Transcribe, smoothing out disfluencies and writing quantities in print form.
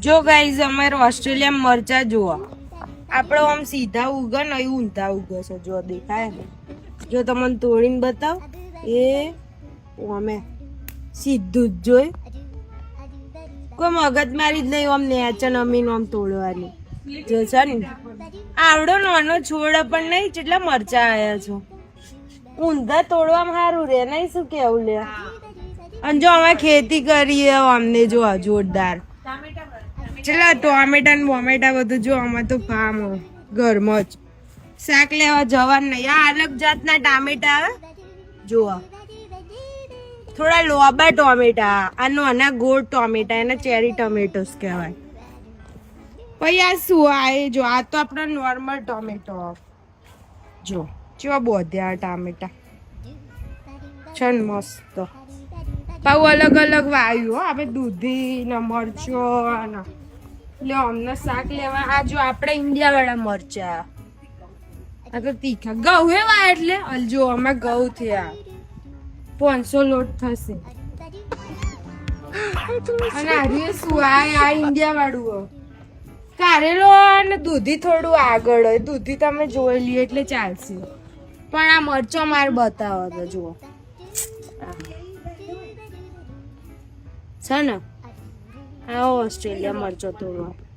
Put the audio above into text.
જો ગાઈઝ અમારે ઓસ્ટ્રેલિયા મરચા જુઓ આપણો આમ સીધા ઉગે ને અહીં ઊંધા ઉગે છે જો દેખાય ને જો તમને તોડીને બતાવ એ અમે સીધું જ જોઈ કોઈ મગજ મારી જ નહીં આમ નેચન અમીન આમ તોડવાની જો છે ને આવડો નાનો છોડ પણ નહીં જેટલા મરચા આવ્યા છો ઊંધા તોડવામાં સારું રે નહીં શું કેવું લે અને જો અમે ખેતી કરીએ અમને જો જોરદાર ચલા ટોમેટા ને બોમેટા બધું જો અમે તો ફાર્મ ઘરમાં જ શાક લેવા જવાનું નહીં આ અલગ જાતના ટામેટા આવે જોવા થોડા લોબા ટોમેટા આ નાના ગોળ ટોમેટા એને ચેરી ટોમેટોસ કહેવાય પછી આ શું આ એ જો આ તો આપણો નોર્મલ ટોમેટો જો કેવા બોધ્યા ટામેટા છે ને મસ્ત પાછું અલગ અલગ વાયુ હો આપણે દૂધી ને મરચો ને એટલે અમને શાક લેવા આ જો આપણે ઇન્ડિયા વાળા મરચા આ તો તીખા ઘઉં એવા એટલે જો અમે ઘઉં થયા 500 લોટ થશે અને આ શું આ ઇન્ડિયા વાળું કારેલો અને દૂધી થોડું આગળ હોય દૂધી તમે જોઈ લઈએ એટલે ચાલશે પણ આ મરચો માર બતાવો તો જુઓ છે ને આ ઓસ્ટ્રેલિયા મરચો તોડવા